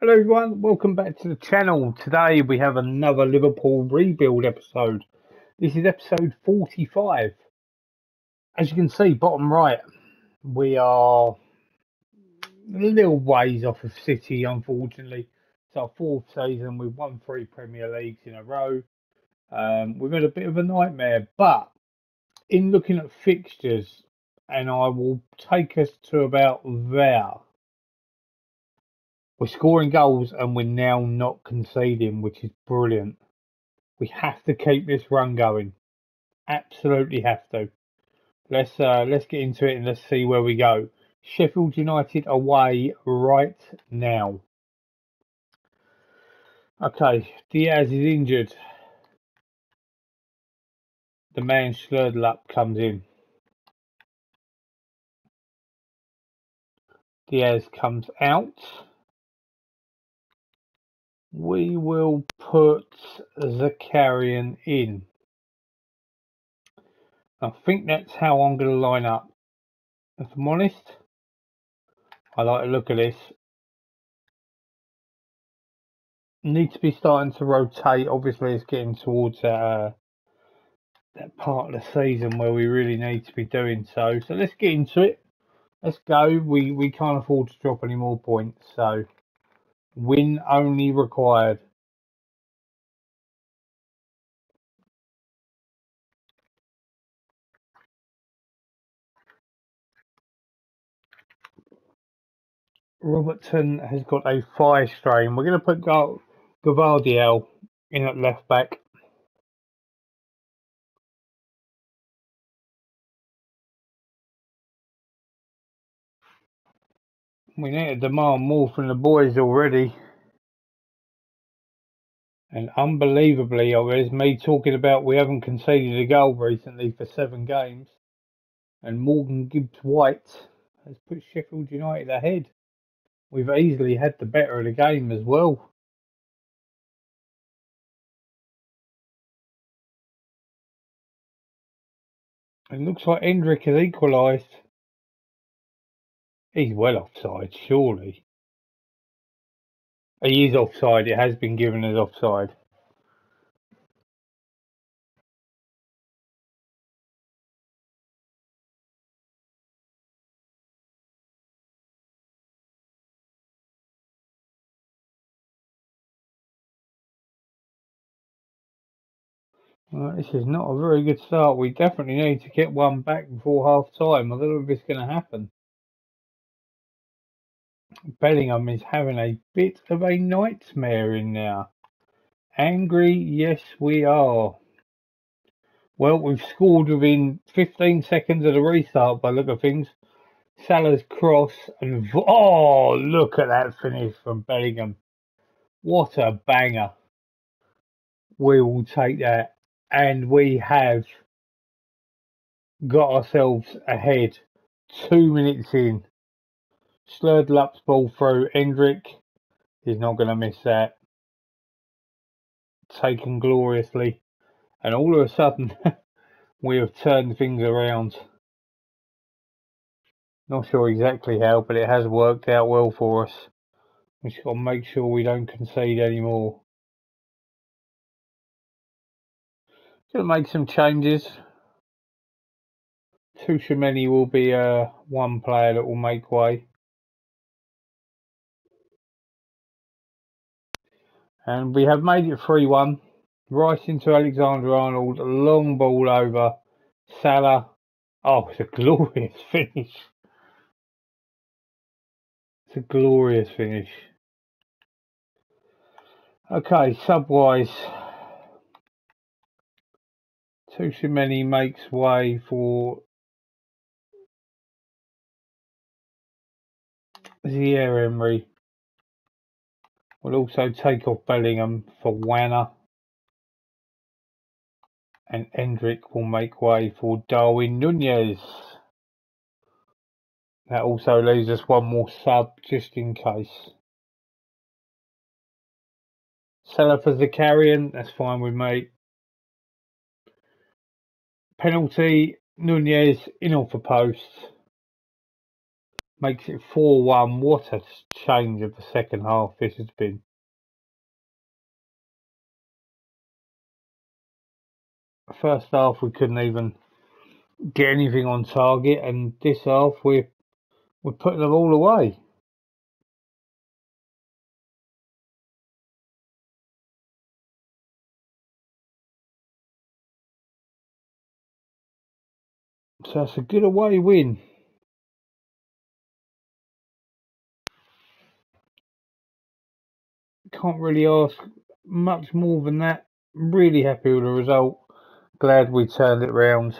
Hello everyone, welcome back to the channel. Today we have another Liverpool rebuild episode. This is episode 45. As you can see, bottom right, we are a little ways off of City, unfortunately. It's our fourth season, we've won 3 Premier Leagues in a row. We've had a bit of a nightmare, but in looking at fixtures, and I will take us to about there. We're scoring goals and we're now not conceding, which is brilliant. We have to keep this run going. Absolutely have to. Let's get into it and let's see where we go. Sheffield United away right now. Okay, Diaz is injured. The man Schlurdlup comes in. Diaz comes out. We will put Zakarian in. I think that's how I'm going to line up. If I'm honest, I like the look of this. Need to be starting to rotate. Obviously, it's getting towards that part of the season where we really need to be doing so. So let's get into it. Let's go. We can't afford to drop any more points. So win only required. Robertson has got a thigh strain. We're going to put Gavardiel in at left back. We need to demand more from the boys already. And unbelievably, there's me talking about we haven't conceded a goal recently for 7 games. And Morgan Gibbs-White has put Sheffield United ahead. We've easily had the better of the game as well. It looks like Hendrick has equalised. He's well offside, surely. He is offside. It has been given as offside. This is not a very good start. We definitely need to get one back before half time. I don't know if it's going to happen. Bellingham is having a bit of a nightmare in there. Angry, yes we are. Well, we've scored within 15 seconds of the restart by the look of things. Salah's cross and oh, look at that finish from Bellingham. What a banger. We will take that. And we have got ourselves ahead 2 minutes in. Slurdlup's ball through. Hendrick is not going to miss that. Taken gloriously. And all of a sudden, we have turned things around. Not sure exactly how, but it has worked out well for us. We've just got to make sure we don't concede anymore. Going to make some changes. Tushimeni will be one player that will make way. And we have made it 3-1. Right into Alexander-Arnold. Long ball over. Salah. Oh, it's a glorious finish. It's a glorious finish. Okay, sub-wise. Tushimeni makes way for Thierry Henry. We'll also take off Bellingham for Wanner. And Hendrick will make way for Darwin Nunez. That also leaves us one more sub just in case. Salah for Zakarian, that's fine with me. Penalty, Nunez in off the post. Makes it 4-1. What a change of the second half this has been. First half we couldn't even get anything on target, and this half we're putting them all away. So it's a good away win. Can't really ask much more than that. Really happy with the result. Glad we turned it round.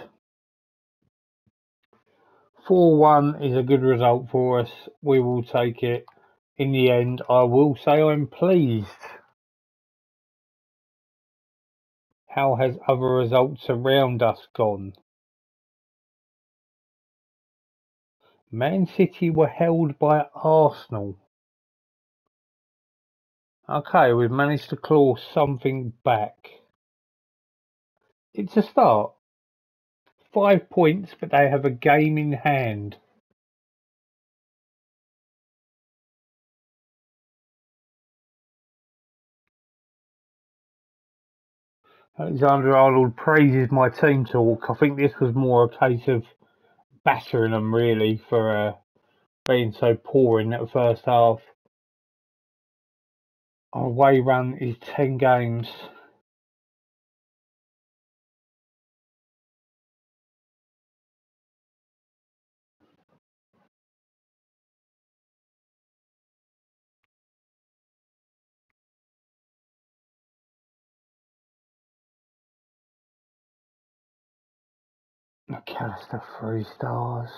4-1 is a good result for us. We will take it. In the end, I will say I'm pleased. How has other results around us gone? Man City were held by Arsenal. Okay, we've managed to claw something back. It's a start. 5 points, but they have a game in hand. Alexander Arnold praises my team talk. I think this was more a case of battering them, really, for being so poor in that first half. Our away run is 10 games. McAllister 3 stars.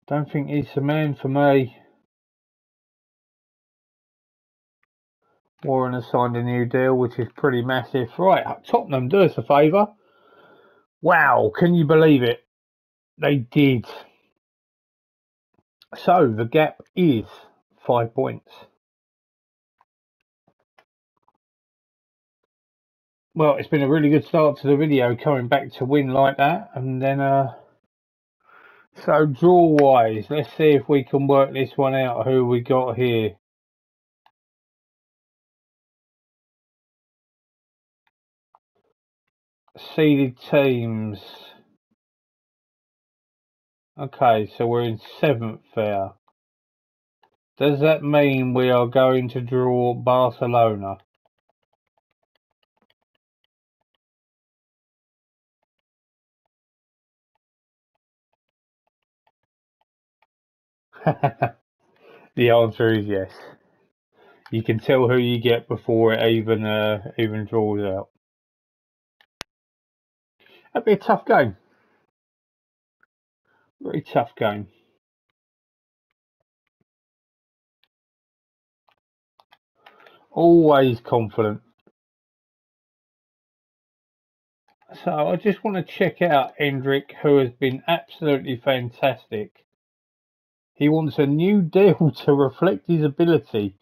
Don't think he's the man for me. Warren has signed a new deal, which is pretty massive. Right, Tottenham, do us a favour. Wow, can you believe it? They did. So the gap is 5 points. Well, it's been a really good start to the video, coming back to win like that, and then so draw wise, let's see if we can work this one out. Who we got here? Seeded teams. Okay, so we're in 7th there. Does that mean we are going to draw Barcelona? The answer is yes. You can tell who you get before it even draws out. That'd be a tough game. Very tough game. Always confident. So I just want to check out Hendrick, who has been absolutely fantastic. He wants a new deal to reflect his ability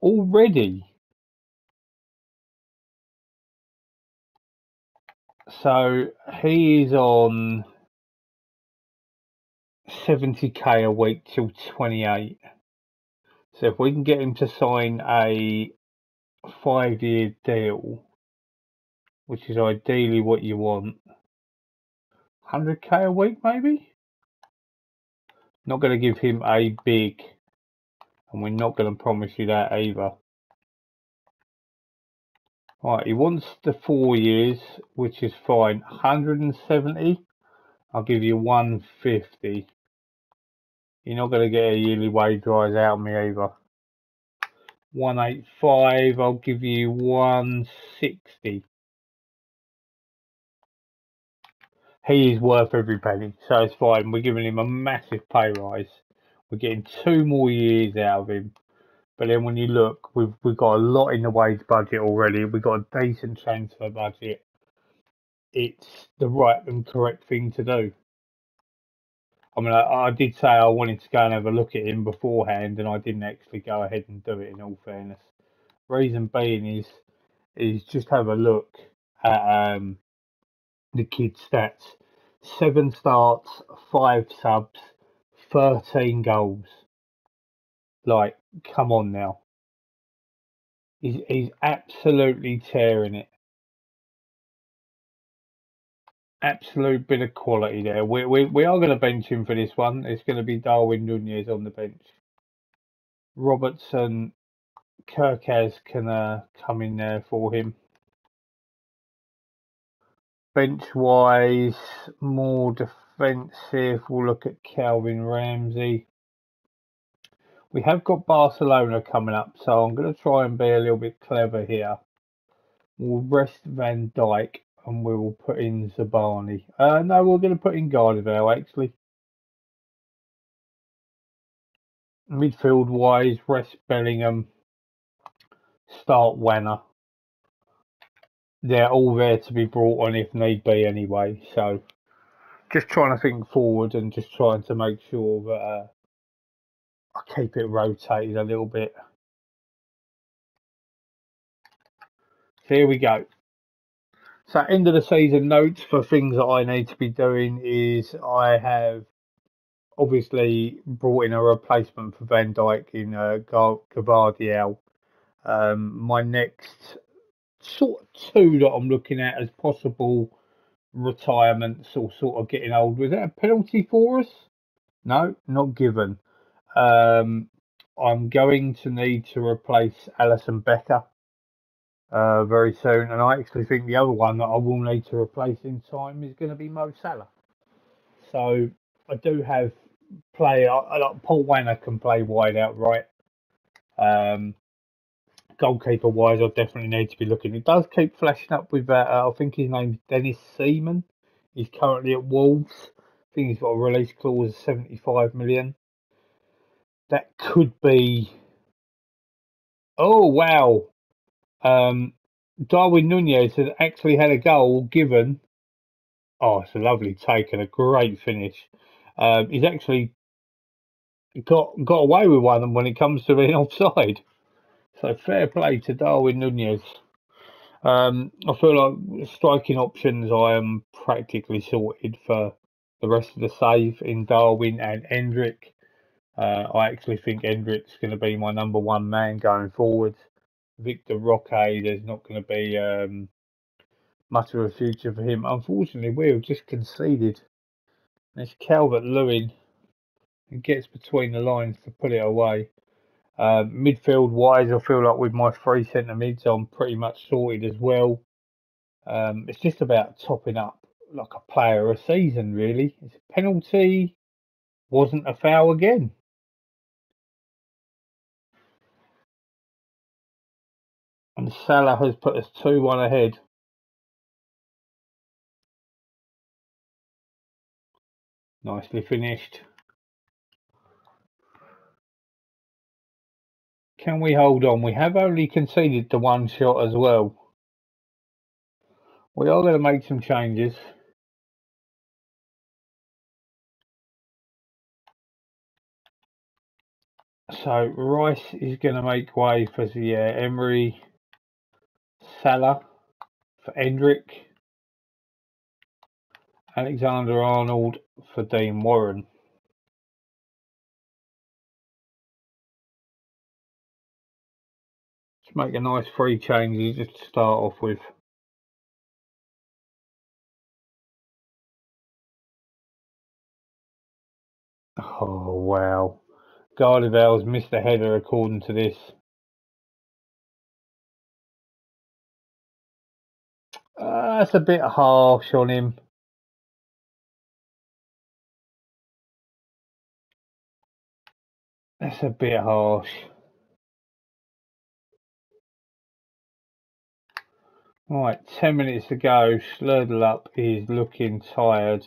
already. So he is on 70k a week till 28. So if we can get him to sign a 5-year deal, which is ideally what you want, 100k a week maybe? Not going to give him a big, and we're not going to promise you that either. Right, he wants the 4 years, which is fine. 170, I'll give you 150. You're not going to get a yearly wage rise out of me either. 185, I'll give you 160. He is worth every penny, so it's fine. We're giving him a massive pay rise. We're getting 2 more years out of him. But then when you look, we've got a lot in the wage budget already. We've got a decent transfer budget. It's the right and correct thing to do. I mean, I did say I wanted to go and have a look at him beforehand, and I didn't actually go ahead and do it, in all fairness. Reason being is just have a look at the kid's stats. 7 starts, 5 subs, 13 goals. Like, come on now. He's absolutely tearing it. Absolute bit of quality there. We are going to bench him for this one. It's going to be Darwin Nunez on the bench. Robertson, Kirkaz can come in there for him. Bench wise, more defensive. We'll look at Calvin Ramsey. We have got Barcelona coming up, so I'm going to try and be a little bit clever here. We'll rest Van Dijk and we will put in Zabani. No, we're going to put in Gardeval actually. Midfield wise, rest Bellingham, start Wanner. They're all there to be brought on if need be anyway. So just trying to think forward and just trying to make sure that I keep it rotated a little bit. So here we go. So end of the season notes for things that I need to be doing is I have obviously brought in a replacement for Van Dijk in Gvardiol. My next sort of two that I'm looking at as possible retirements or sort of getting old. Was that a penalty for us? No, not given. I'm going to need to replace Alisson Becker very soon, and I actually think the other one that I will need to replace in time is going to be Mo Salah. So I do have play. Like Paul Wanner can play wide out right. Goalkeeper wise, I definitely need to be looking. It does keep flashing up with I think his name's Dennis Seaman. He's currently at Wolves. I think he's got a release clause of 75 million. That could be. Oh wow! Darwin Nunez has actually had a goal given. Oh, it's a lovely take and a great finish. He's actually got away with one when it comes to being offside. So fair play to Darwin Nunez. I feel like striking options I am practically sorted for the rest of the save in Darwin and Endrick. I actually think Endrick's going to be my number one man going forward. Victor Roque, there's not going to be much of a future for him. Unfortunately, we've just conceded. It's Calvert-Lewin who gets between the lines to put it away. Midfield wise, I feel like with my three centre mids, I'm pretty much sorted as well. It's just about topping up like a player a season, really. It's a penalty, wasn't a foul again. And Salah has put us 2-1 ahead. Nicely finished. Can we hold on? We have only conceded the one shot as well. We are going to make some changes. So Rice is going to make way for Emery, Salah for Endrick, Alexander-Arnold for Dean Warren. Let's make a nice three changes just to start off with. Oh wow. Gardival's missed a header according to this. That's a bit harsh on him. That's a bit harsh. Right, 10 minutes to go. Slurtle up is looking tired.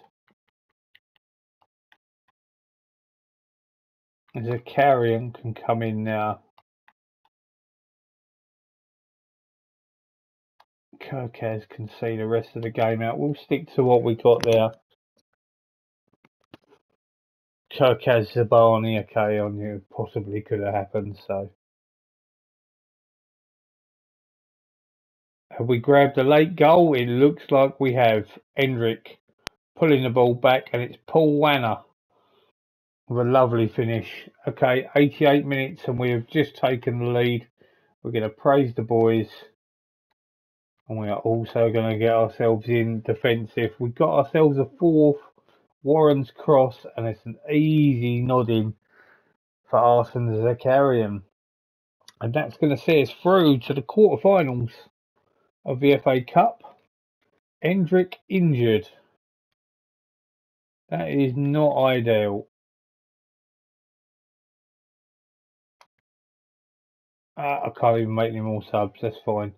Zakarian can come in now. Kirkaz can see the rest of the game out. We'll stick to what we got there. Kirkaz Zabani, okay, I knew possibly could have happened, so. Have we grabbed a late goal? It looks like we have. Endrick pulling the ball back, and it's Paul Wanner. with a lovely finish. Okay, 88 minutes and we have just taken the lead. We're going to praise the boys and we are also going to get ourselves in defensive. We got ourselves a fourth Warren's cross and it's an easy nodding for Arsene Zakarian. And that's going to see us through to the quarterfinals of the FA Cup. Hendrick injured. That is not ideal. I can't even make any more subs, that's fine.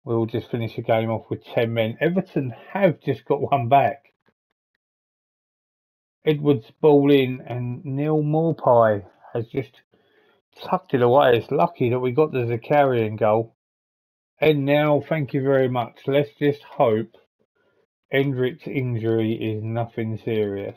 We'll just finish the game off with 10 men. Everton have just got one back. Edwards ball in and Neil Morpie has just tucked it away. It's lucky that we got the Zakarian goal. And now, thank you very much. Let's just hope Hendrick's injury is nothing serious.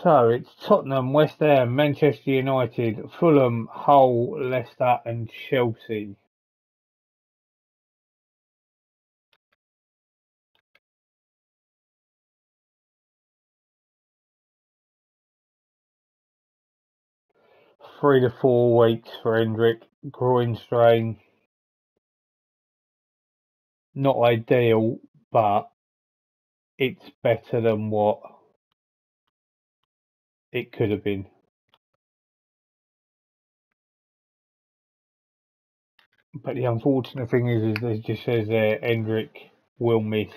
So it's Tottenham, West Ham, Manchester United, Fulham, Hull, Leicester and Chelsea. Three to 4 weeks for Hendrick. Groin strain. Not ideal, but it's better than what it could have been. But the unfortunate thing is it just says there Hendrick will miss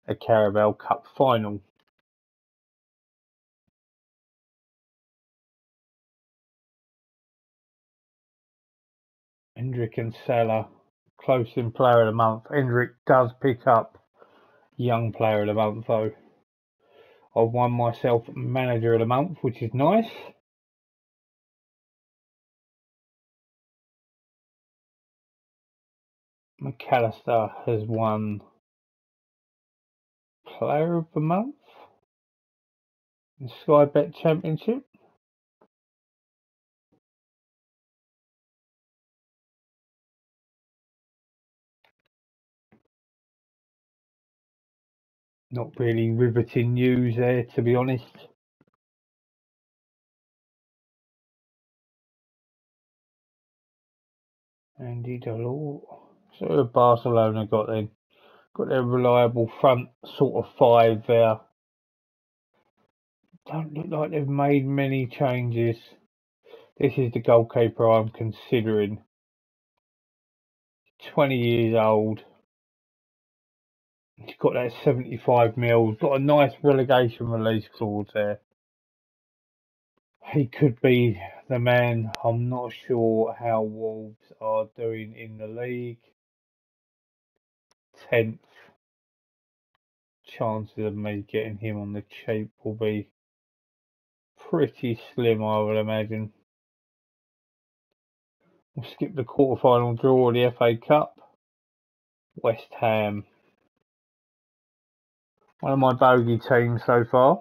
a Carabao Cup final. Hendrick and Salah, close in player of the month. Hendrick does pick up young player of the month though. I've won myself manager of the month, which is nice. McAllister has won player of the month in Sky Bet Championship. Not really riveting news there, to be honest. Andy Delort. So who have Barcelona got then? Got their reliable front sort of five there. Don't look like they've made many changes. This is the goalkeeper I'm considering. 20 years old. He's got that 75 mil. Got a nice relegation release clause there. He could be the man. I'm not sure how Wolves are doing in the league. 10th. Chances of me getting him on the cheap will be pretty slim, I would imagine. We'll skip the quarter-final draw of the FA Cup. West Ham. One of my bogey teams so far.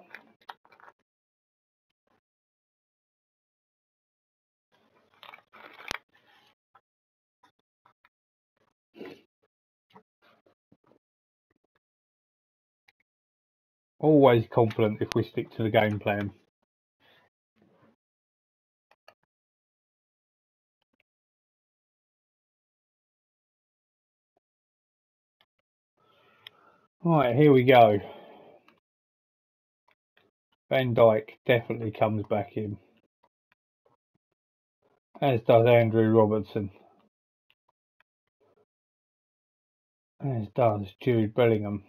Always confident if we stick to the game plan. Right, here we go. Van Dijk definitely comes back in. As does Andrew Robertson. As does Jude Bellingham.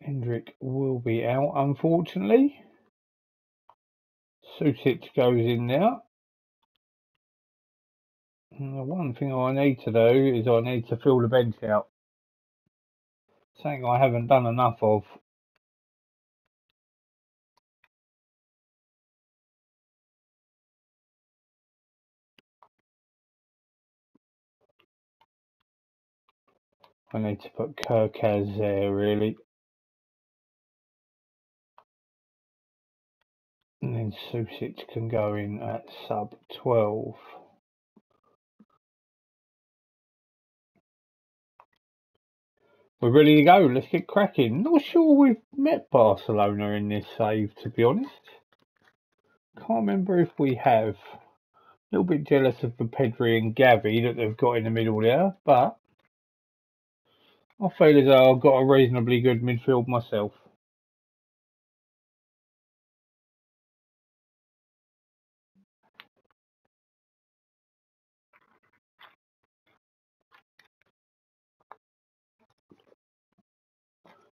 Hendrick will be out, unfortunately. Susic goes in now. And the one thing I need to do is I need to fill the bench out. Something I haven't done enough of. I need to put Kirkaz there, really. And then Susic can go in at sub 12. We're ready to go. Let's get cracking. Not sure we've met Barcelona in this save, to be honest. Can't remember if we have. A little bit jealous of the Pedri and Gavi that they've got in the middle there, but I feel as though I've got a reasonably good midfield myself.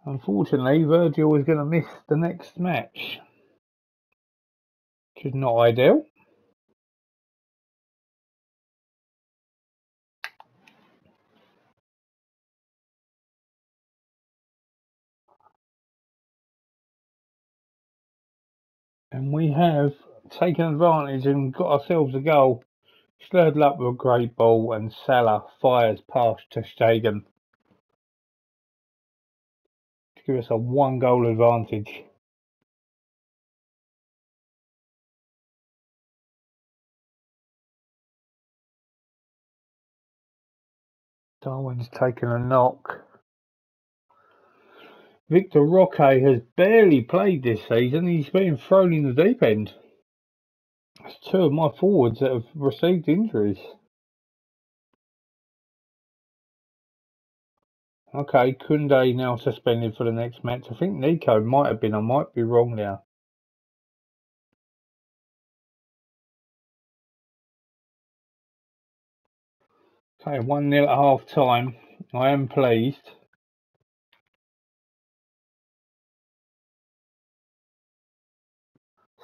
Unfortunately, Virgil is going to miss the next match, which is not ideal. And we have taken advantage and got ourselves a goal. Slurred up with a great ball, and Salah fires past Ter Stegen to give us a 1-goal advantage. Darwin's taken a knock. Victor Roque has barely played this season. He's been thrown in the deep end. That's 2 of my forwards that have received injuries. Okay, Koundé now suspended for the next match. I think Nico might have been. I might be wrong there. Okay, 1-0 at half time. I am pleased.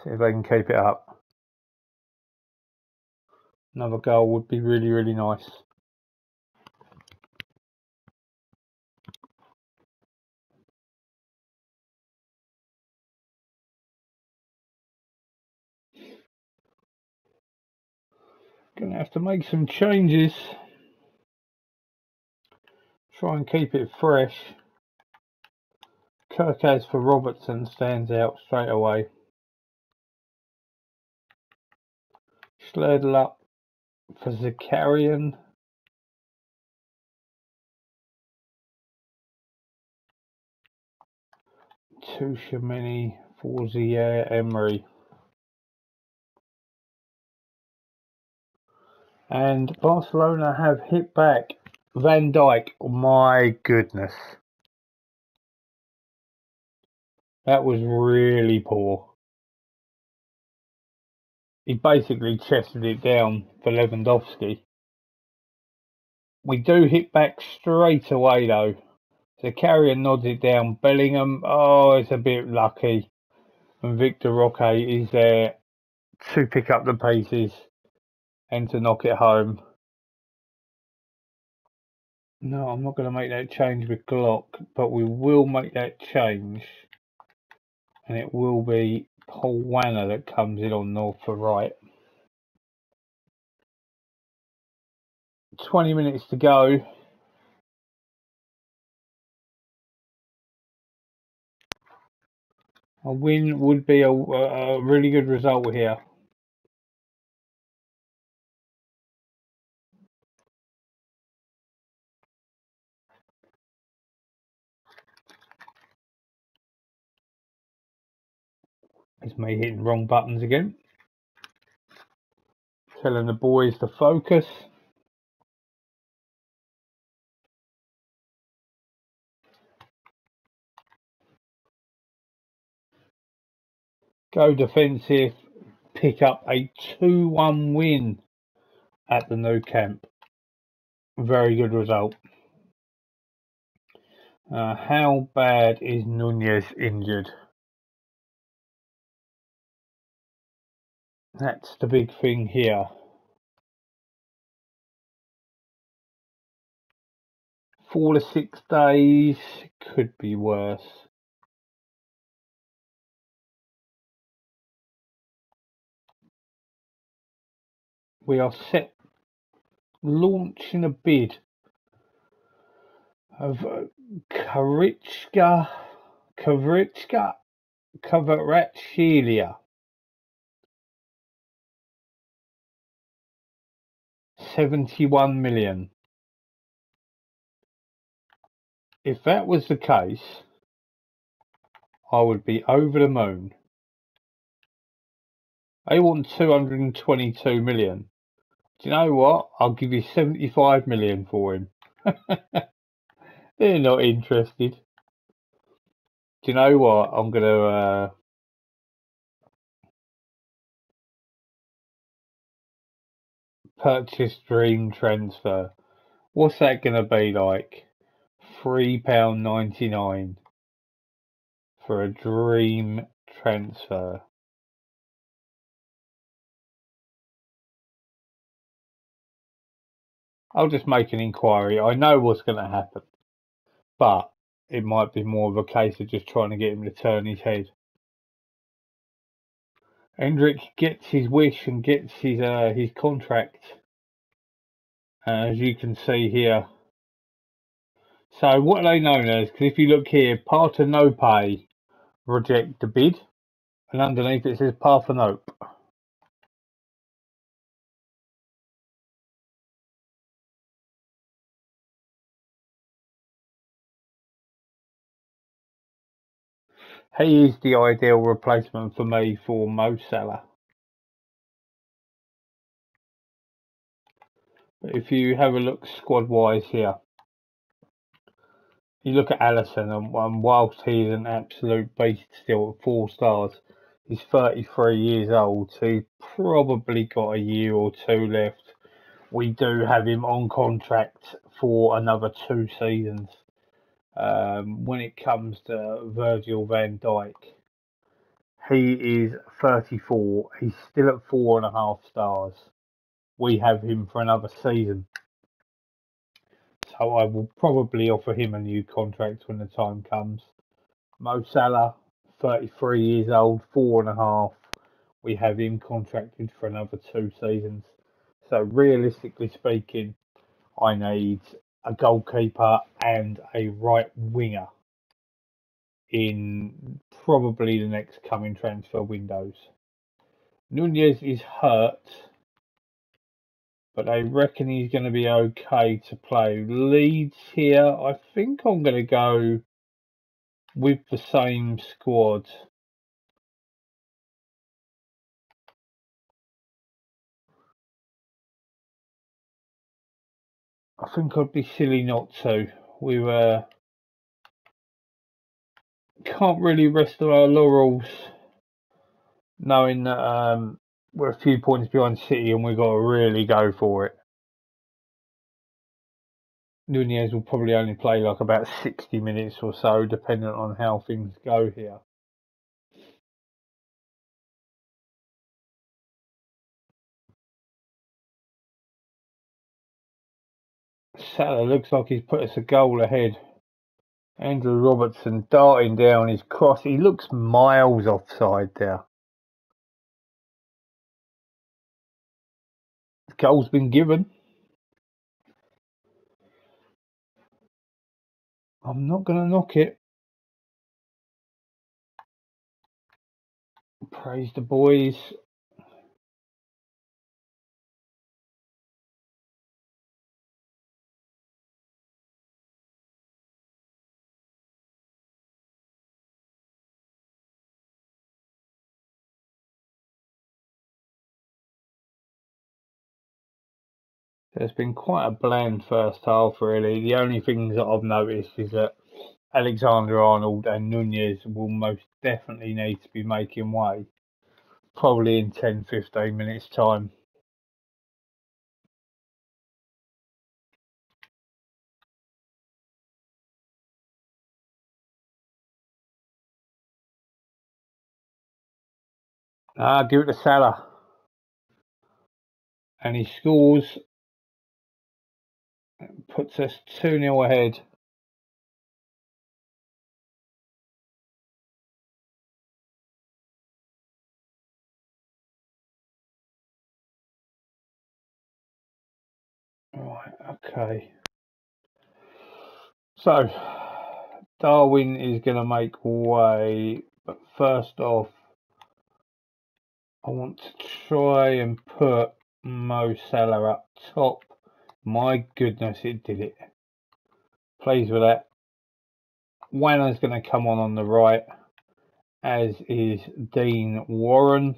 See if they can keep it up. Another goal would be really, really nice. Gonna have to make some changes. Try and keep it fresh. Kirkaz for Robertson stands out straight away. Schledel up for Zakarian. Tchouameni for Zaire Emery. And Barcelona have hit back. Van Dijk, my goodness. That was really poor. He basically chested it down for Lewandowski. We do hit back straight away though. Zakarian nods it down. Bellingham, oh, it's a bit lucky. And Victor Roque is there to pick up the pieces and to knock it home. No, I'm not going to make that change with Glock, but we will make that change. And it will be Paul Wanner that comes in on North for right. 20 minutes to go. A win would be a really good result here. It's me hitting wrong buttons again. Telling the boys to focus. Go defensive. Pick up a 2-1 win at the Nou Camp. Very good result. How bad is Nunez injured? That's the big thing here. 4 to 6 days could be worse. We are set launching a bid of Kvaratskhelia. 71 million. If that was the case, I would be over the moon. They want 222 million. Do you know what? I'll give you 75 million for him. They're not interested. Do you know what? I'm going to purchase Dream Transfer. What's that going to be like? £3.99 for a Dream Transfer. I'll just make an inquiry. I know what's going to happen, but it might be more of a case of just trying to get him to turn his head. Hendrick gets his wish and gets his contract, as you can see here. So what are they known as? Because if you look here, Parthenope reject the bid, and underneath it says Parthenope. He is the ideal replacement for me for Mo Salah. But if you have a look squad-wise here, you look at Alisson, and whilst he's an absolute beast still at 4 stars, he's 33 years old, so he's probably got a year or two left. We do have him on contract for another 2 seasons. When it comes to Virgil van Dijk, he is 34. He's still at 4.5 stars. We have him for another season. So I will probably offer him a new contract when the time comes. Mo Salah, 33 years old, 4.5. We have him contracted for another 2 seasons. So realistically speaking, I need a goalkeeper and a right winger in probably the next coming transfer windows. Nunez is hurt, but I reckon he's going to be okay to play. Leeds here, I think I'm going to go with the same squad. I think I'd be silly not to. We can't really rest on our laurels, knowing that we're a few points behind City and we've got to really go for it. Nunez will probably only play like about 60 minutes or so, depending on how things go here. Salah looks like he's put us a goal ahead. Andrew Robertson darting down his cross. He looks miles offside there. The goal's been given. I'm not going to knock it. Praise the boys. There's been quite a bland first half, really. The only things that I've noticed is that Alexander-Arnold and Nunez will most definitely need to be making way. Probably in 10-15 minutes' time. Give it to Salah. And he scores. Puts us 2-0 ahead. Right, okay. So, Darwin is going to make way. But first off, I want to try and put Mo Salah up top. My goodness, it did it. Pleased with that. Wanner's going to come on the right, as is Dean Warren.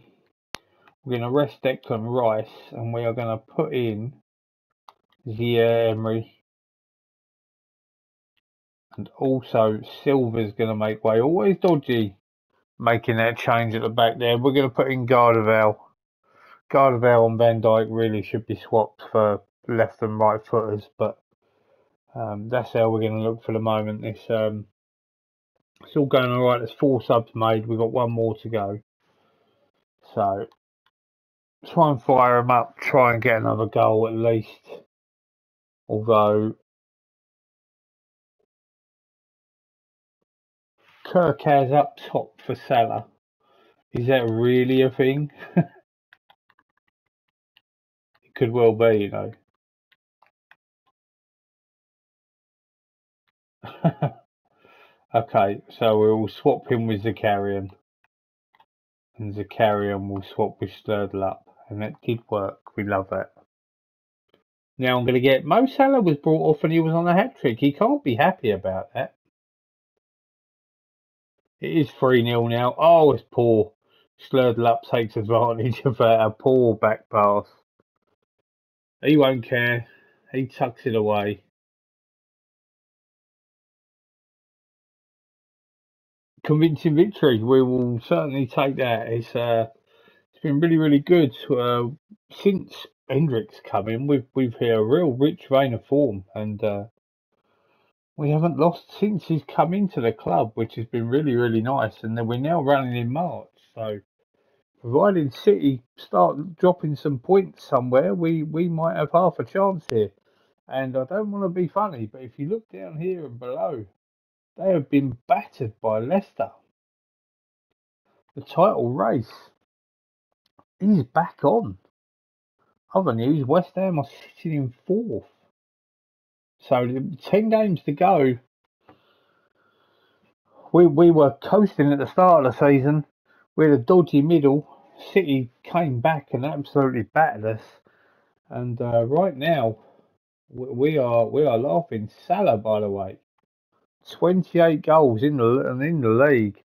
We're going to rest Declan Rice, and we are going to put in Zia Emery. And also Silver's going to make way. Always dodgy making that change at the back there. We're going to put in Gardavel. Gardavel and Van Dijk really should be swapped for left and right footers, but that's how we're going to look for the moment. It's all going all right. There's 4 subs made. We've got 1 more to go. So try and fire them up. Try and get another goal at least. Although Kirk has up top for Salah. Is that really a thing? It could well be, you know. Okay, so we'll swap him with Zakarian. And Zakarian will swap with Sturdle, and that did work. We love that. Now I'm going to get Mo Salah was brought off and he was on a hat trick. He can't be happy about that. It is 3-0 now. Oh, it's poor. Sturdle takes advantage of a poor back pass. He won't care. He tucks it away. Convincing victory. We will certainly take that. It's been really, really good. Since Hendrick's come in, we've hit a real rich vein of form, and we haven't lost since he's come into the club, which has been really, really nice. And then we're now running in March, so providing City start dropping some points somewhere, we might have half a chance here. And I don't want to be funny, but if you look down here and below, they have been battered by Leicester. The title race is back on. Other news, West Ham are sitting in 4th. So 10 games to go. We were coasting at the start of the season. We had a dodgy middle. City came back and absolutely battered us. And right now, we are laughing. Salah, by the way, 28 goals in the league.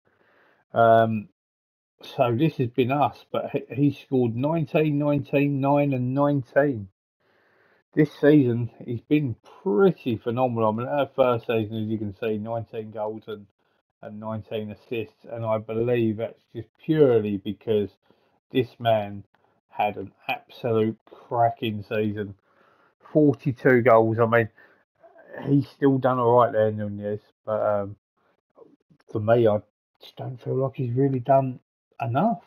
So this has been us, but he scored 19, 19, 9 and 19. This season, he's been pretty phenomenal. I mean, our first season, as you can see, 19 goals and 19 assists. And I believe that's just purely because this man had an absolute cracking season. 42 goals. I mean, he's still done all right there, Nunez. But for me, I just don't feel like he's really done enough.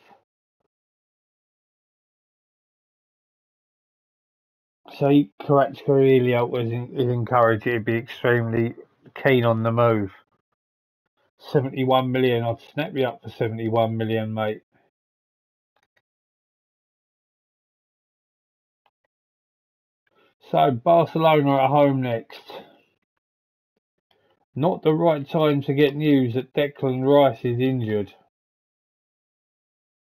So Kvaratskhelia is encouraged to be extremely keen on the move. 71 million. I'd snap you up for 71 million, mate. So Barcelona at home next. Not the right time to get news that Declan Rice is injured.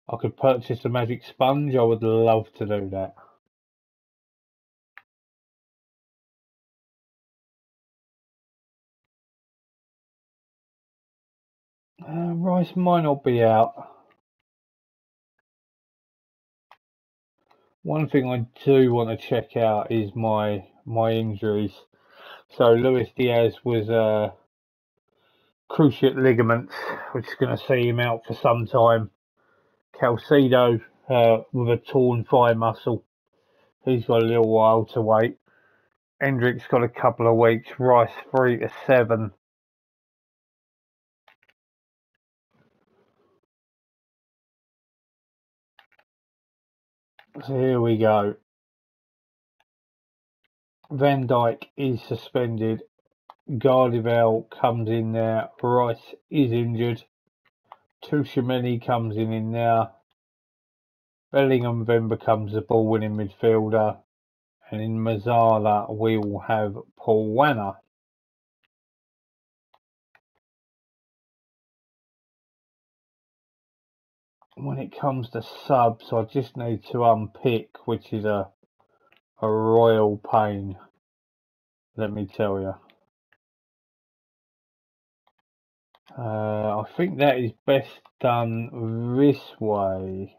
I could purchase a magic sponge. I would love to do that. Rice might not be out. One thing I do want to check out is my injuries. So Luis Diaz was cruciate ligaments, which is going to see him out for some time. Calcido with a torn thigh muscle. He's got a little while to wait. Hendrick's got a couple of weeks. Rice 3 to 7. So here we go. Van Dijk is suspended. Gardivel comes in there. Rice is injured. Tushimeni comes in there. Bellingham then becomes the ball-winning midfielder. And in Mazzala, we will have Paul Wanner. When it comes to subs, I just need to unpick, which is a royal pain, let me tell you. I think that is best done this way.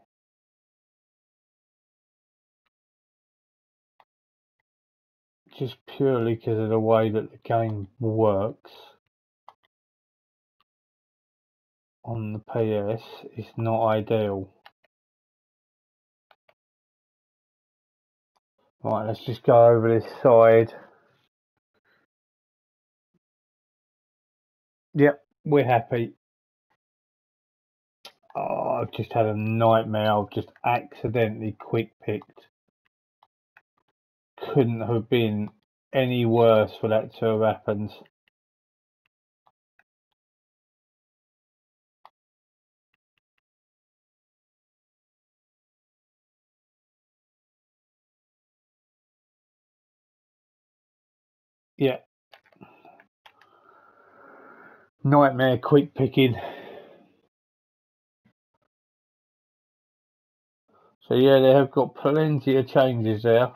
Just purely because of the way that the game works on the PS, it's not ideal. Right, let's just go over this side. Yep, we're happy. Oh, I've just had a nightmare. I've just accidentally quick picked. Couldn't have been any worse for that to have happened. Yeah. Nightmare quick picking. So yeah, they have got plenty of changes there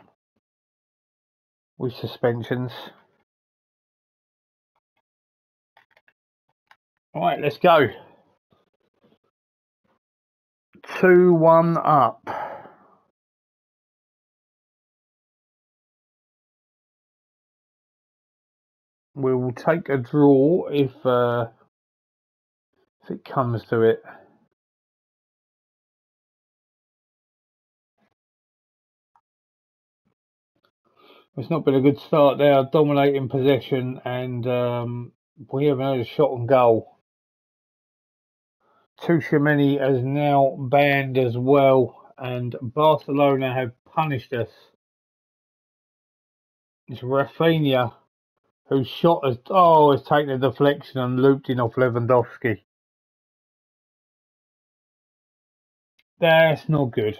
with suspensions. Right, let's go. 2-1 up. We will take a draw if it comes to it. It's not been a good start there, dominating possession, and we haven't had a shot on goal. Tchouameni is now banned as well, and Barcelona have punished us. It's Rafinha whose shot has taken a deflection and looped in off Lewandowski. That's not good.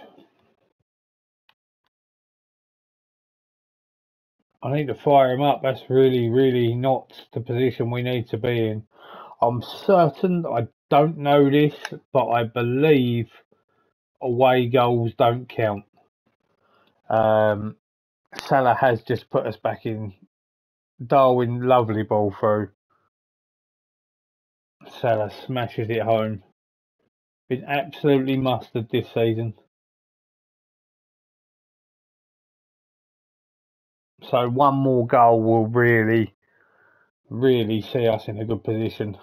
I need to fire him up. That's really, really not the position we need to be in. I'm certain, I don't know this, but I believe away goals don't count. Salah has just put us back in. Darwin, lovely ball through. Salah smashes it home. Been absolutely mustard this season. So one more goal will really, really see us in a good position.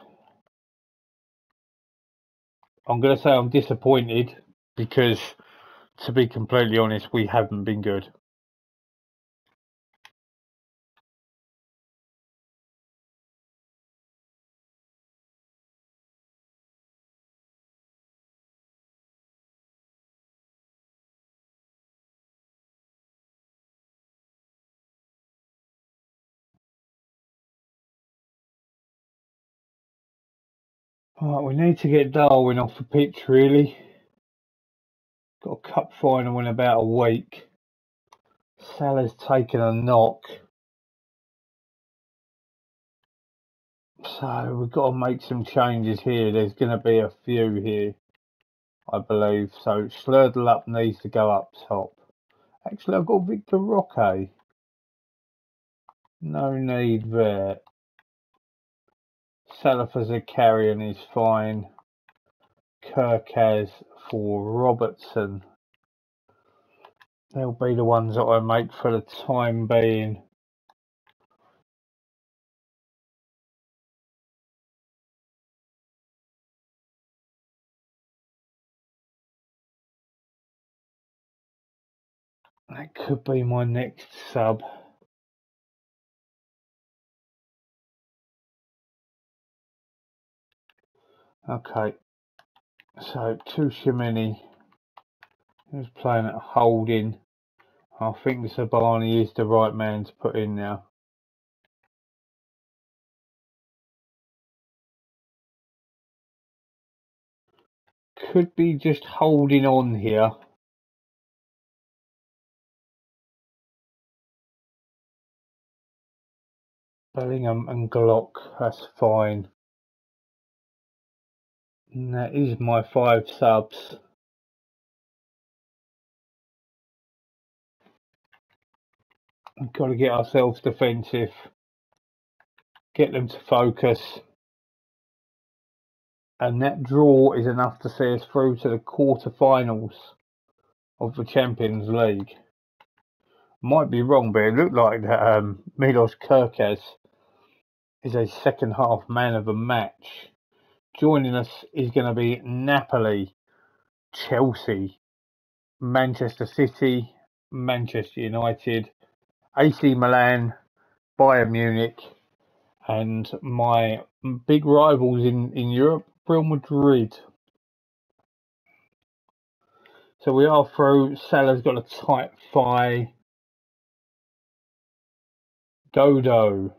I'm going to say I'm disappointed because, to be completely honest, we haven't been good. Right, we need to get Darwin off the pitch, really. Got a cup final in about a week. Salah's taken a knock. So we've got to make some changes here. There's going to be a few here, I believe. So Slurdle up needs to go up top. Actually, I've got Victor Roque. No need there. Salafas a carrion is fine. Kirkaz for Robertson. They'll be the ones that I make for the time being. That could be my next sub. Okay, so Tchouameni, who's playing at holding. I think Sabani is the right man to put in now. Could be just holding on here. Bellingham and Glock, that's fine. And that is my 5 subs. We've got to get ourselves defensive. Get them to focus. and that draw is enough to see us through to the quarter-finals of the Champions League. Might be wrong, but it looked like that Milos Kerkez is a second half man of the match. Joining us is going to be Napoli, Chelsea, Manchester City, Manchester United, AC Milan, Bayern Munich, and my big rivals in Europe, Real Madrid. So we are through. Salah's got a tight thigh. Godo.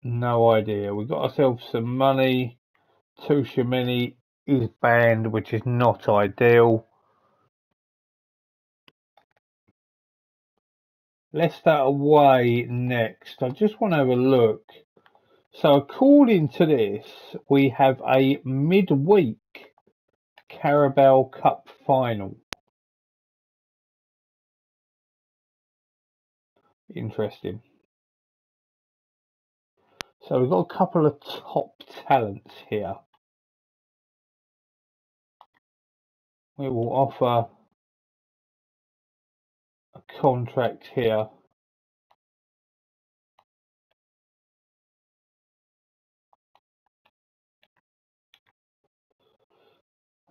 No idea. We got ourselves some money. Tushimini is banned, which is not ideal. Leicester away next. I just want to have a look. So according to this, we have a midweek Carabao Cup final. Interesting. So we've got a couple of top talents here. We will offer a contract here.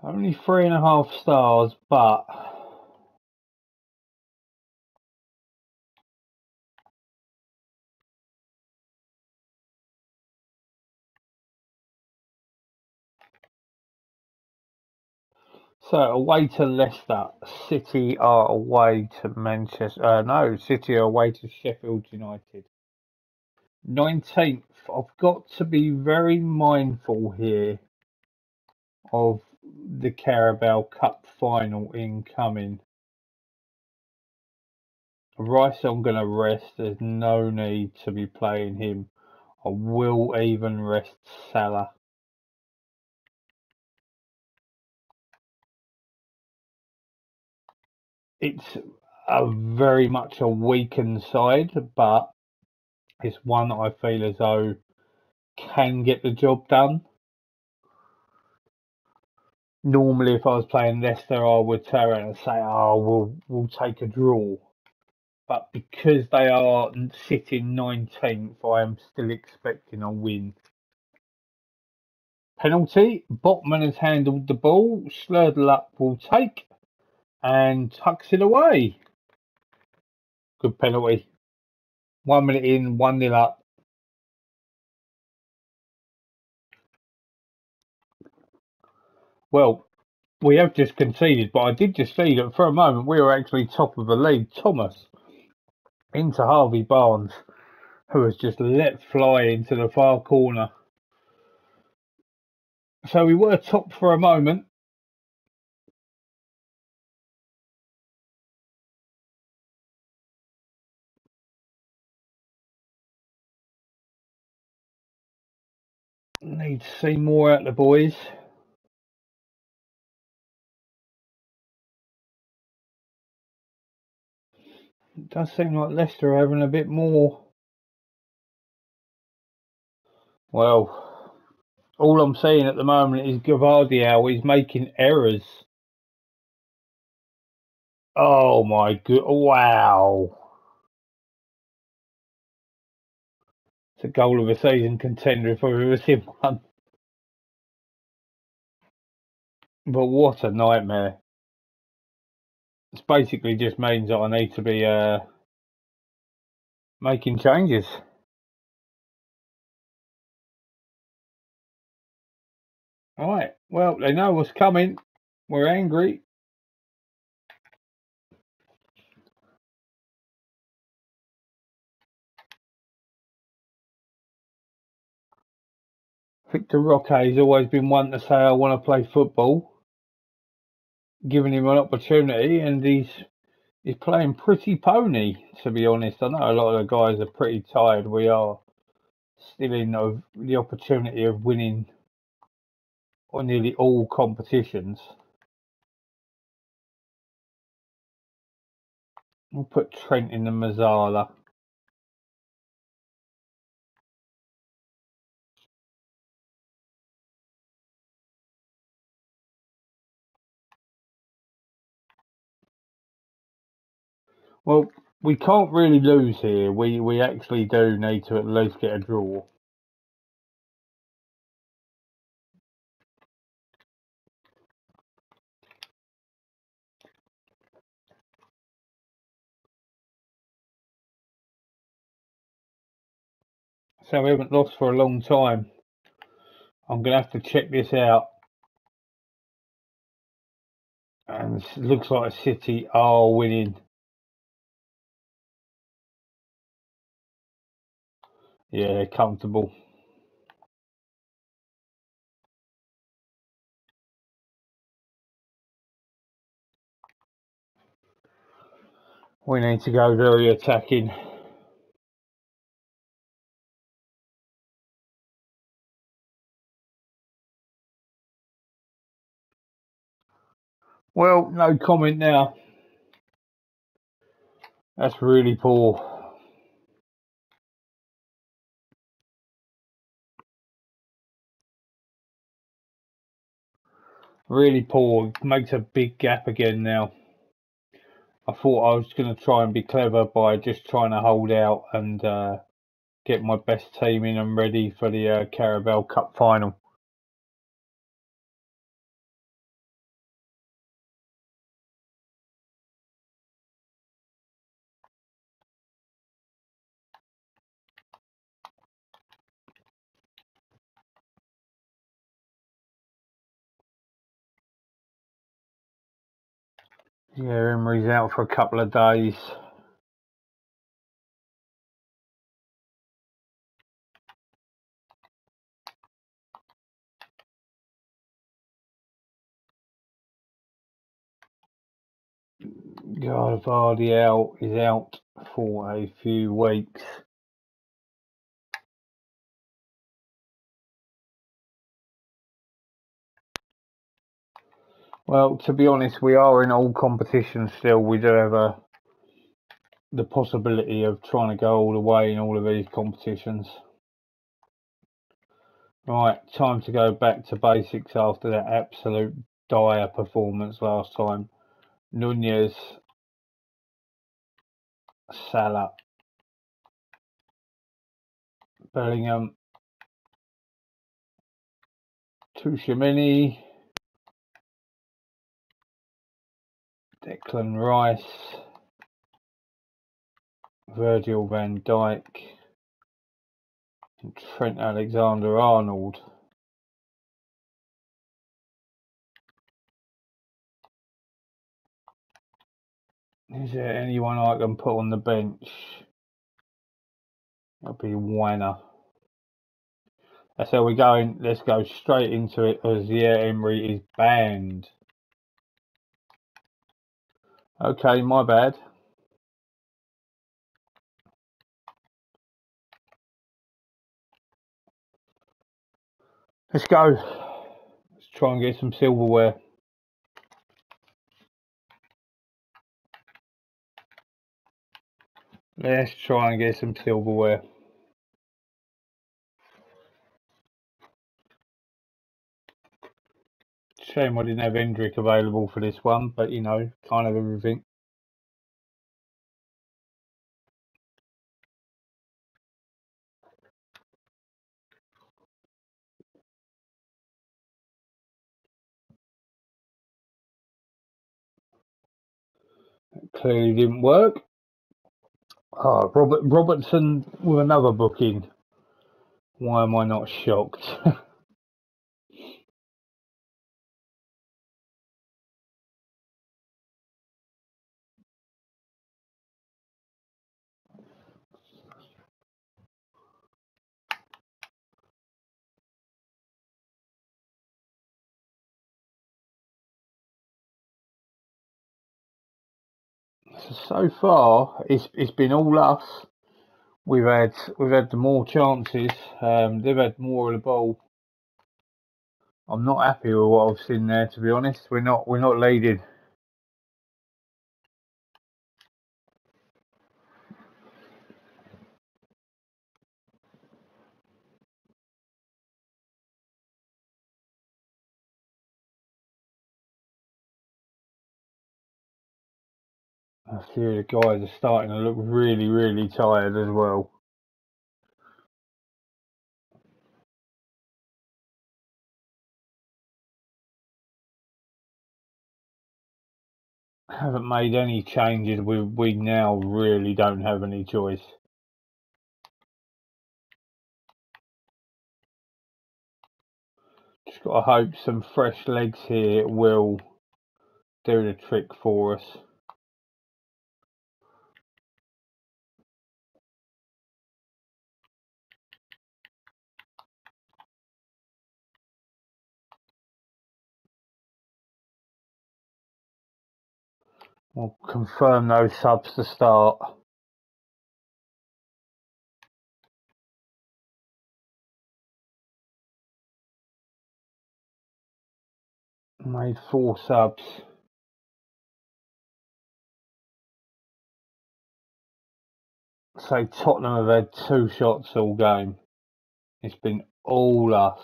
Only 3.5 stars, but so away to Leicester, City are away to Manchester. No, City are away to Sheffield United. 19th. I've got to be very mindful here of the Carabao Cup final incoming. Rice, I'm going to rest. There's no need to be playing him. I will even rest Salah. It's a very much a weakened side, but it's one I feel as though can get the job done. Normally, if I was playing Leicester, I would turn around and say, "Oh, we'll take a draw." But because they are sitting 19th, I am still expecting a win. Penalty. Botman has handled the ball. Slurdelup will take and tucks it away. Good penalty. 1 minute in, 1-0 up. Well, we have just conceded, but I did just see that for a moment we were actually top of the league. Thomas into Harvey Barnes, who has just let fly into the far corner. So we were top for a moment. Need to see more out the boys. It does seem like Leicester are having a bit more. Well, all I'm seeing at the moment is Gavardiol is making errors. Oh my god, wow. It's a goal of a season contender if I've ever seen one. But what a nightmare. This basically just means that I need to be making changes. Alright, well, they know what's coming. We're angry. Victor Roque has always been one to say, I want to play football. Giving him an opportunity, and he's playing pretty pony, to be honest. I know a lot of the guys are pretty tired. We are still in the opportunity of winning on nearly all competitions. We'll put Trent in the Mazzala. Well, we can't really lose here. We actually do need to at least get a draw. So we haven't lost for a long time. I'm gonna have to check this out. And it looks like City are winning. Yeah, they're comfortable. We need to go very attacking. Well, no comment now. That's really poor. Really poor. Makes a big gap again now. I thought I was going to try and be clever by just trying to hold out and get my best team in and ready for the Carabao Cup final. Yeah, Emery's out for a couple of days. God, Vardy out is out for a few weeks. Well, to be honest, we are in all competitions still. We do have the possibility of trying to go all the way in all of these competitions. Right, time to go back to basics after that absolute dire performance last time. Nunez, Salah, Bellingham, Tuchemini, Declan Rice, Virgil van Dijk, and Trent Alexander-Arnold. Is there anyone I can put on the bench? That'll be Weiner. That's how we're going. Let's go straight into it as yeah, Emery is banned. Okay, my bad. Let's go. Let's try and get some silverware. Let's try and get some silverware. Shame I didn't have Hendrick available for this one, but you know, can't have everything. Clearly didn't work. Oh, Robertson with another booking. Why am I not shocked? So far, it's been all us. We've had the more chances. They've had more of the ball. I'm not happy with what I've seen there. To be honest, we're not leading. A few of the guys are starting to look really, really tired as well. Haven't made any changes. We now really don't have any choice. Just got to hope some fresh legs here will do the trick for us. We'll confirm those subs to start. Made 4 subs. So Tottenham have had 2 shots all game. It's been all us.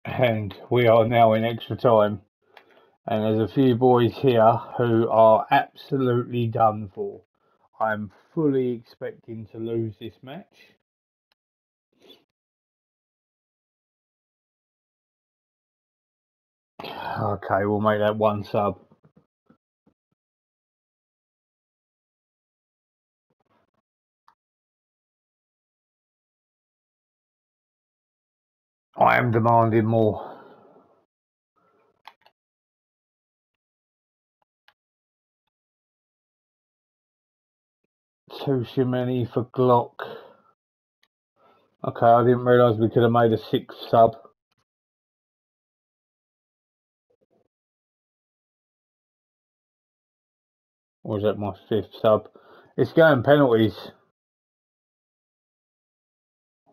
And we are now in extra time. And there's a few boys here who are absolutely done for. I'm fully expecting to lose this match. Okay, we'll make that 1 sub. I am demanding more. Too many for Glock. Okay, I didn't realise we could have made a 6th sub. Or is that my 5th sub? It's going penalties.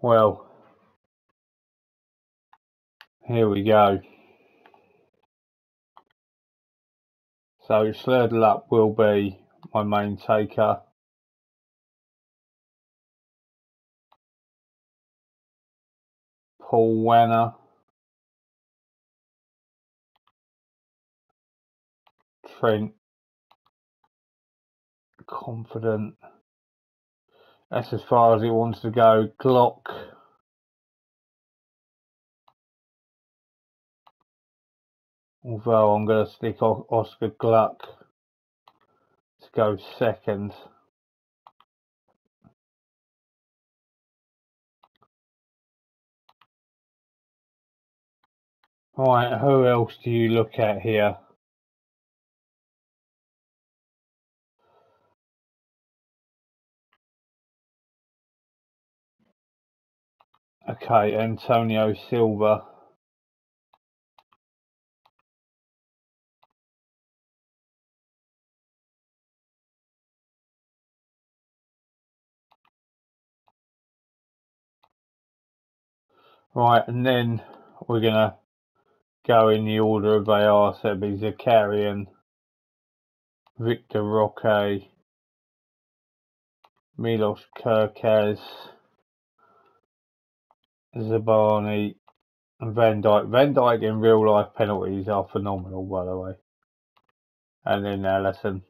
Well, here we go. So Slurdle Up will be my main taker. Paul Wanner. Trent. Confident. That's as far as it wants to go. Glock. Although I'm going to stick Oscar Gluck to go 2nd. Right, who else do you look at here? Okay, Antonio Silva. Right, and then we're going to go in the order of they are. So it'll be Zakarian, Victor Roque, Milos Kerkez, Zabani, and Van Dijk. Van Dijk in real life penalties are phenomenal, by the way. And then Allison.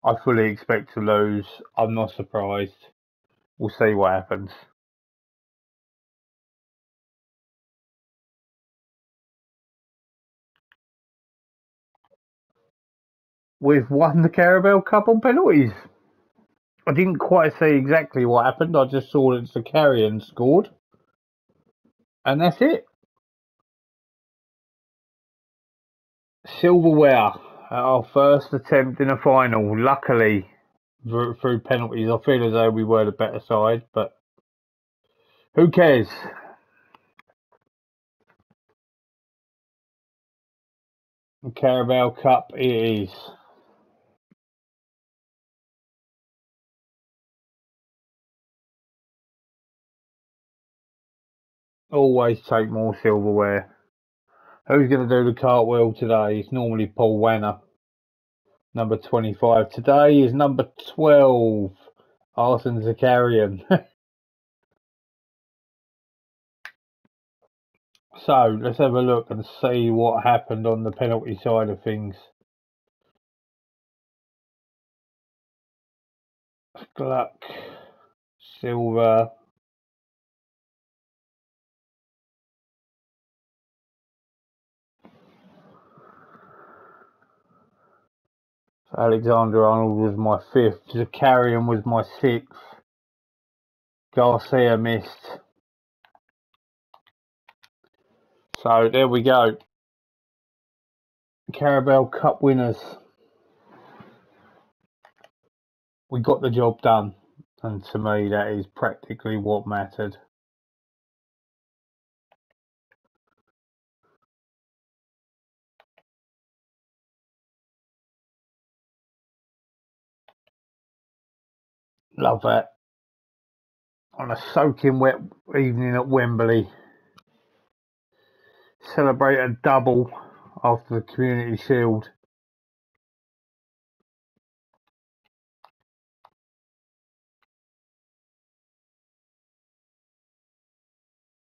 I fully expect to lose. I'm not surprised. We'll see what happens. We've won the Carabao Cup on penalties. I didn't quite see exactly what happened. I just saw that Zakarian scored. And that's it. Silverware. Our first attempt in a final. Luckily, through penalties. I feel as though we were the better side, but who cares? The Carabao Cup it is. Always take more silverware. Who's going to do the cartwheel today? It's normally Paul Wanner, number 25. Today is number 12, Arsene Zakarian. So let's have a look and see what happened on the penalty side of things. Gluck, Silva, Alexander Arnold was my fifth, Zakarian was my sixth, Garcia missed. So there we go. Carabao Cup winners. We got the job done, and to me that is practically what mattered. Love that. On a soaking wet evening at Wembley. Celebrate a double after the Community Shield.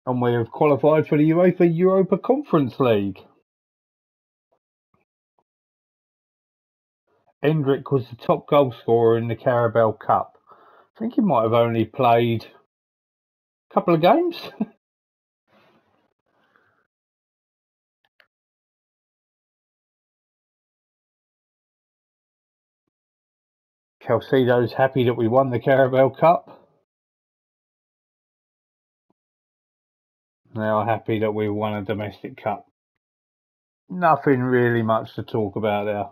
And we have qualified for the UEFA Europa Conference League. Hendrick was the top goal scorer in the Carabao Cup. I think he might have only played a couple of games. Calcido's happy that we won the Carabao Cup. They are happy that we won a domestic cup. Nothing really much to talk about there.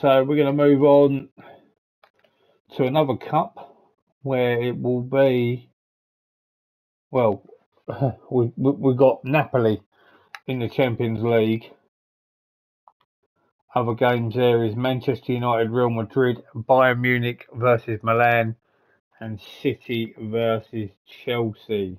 So we're going to move on to another cup where it will be, well, we've got Napoli in the Champions League. Other games there is Manchester United, Real Madrid, Bayern Munich versus Milan, and City versus Chelsea.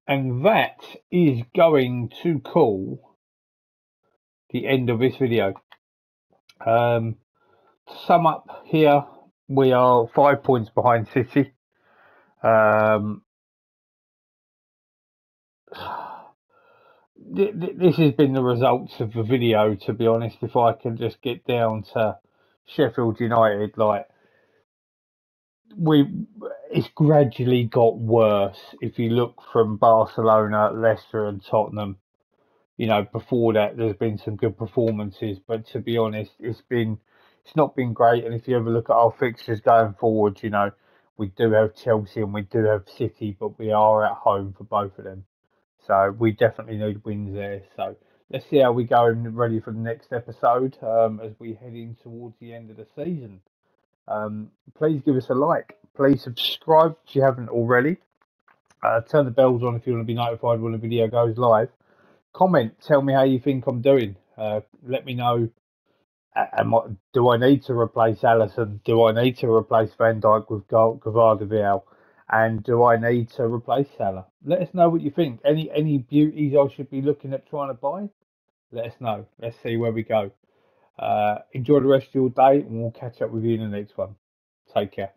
And that is going to call the end of this video. To sum up here, we are 5 points behind City. This has been the results of the video, to be honest. If I can just get down to Sheffield United, like it's gradually got worse. If you look from Barcelona, Leicester, and Tottenham, before that there's been some good performances, but to be honest, it's not been great. And if you ever look at our fixtures going forward, we do have Chelsea and we do have City, but we are at home for both of them. So we definitely need wins there. So let's see how we go and ready for the next episode as we head in towards the end of the season. Please give us a like. Please subscribe if you haven't already. Turn the bells on if you want to be notified when a video goes live. Comment. Tell me how you think I'm doing. Let me know. Do I need to replace Alisson? Do I need to replace Van Dijk with Gvardiol? And do I need to replace Salah? Let us know what you think. Any beauties I should be looking at trying to buy? Let us know. Let's see where we go. Enjoy the rest of your day, and we'll catch up with you in the next one. Take care.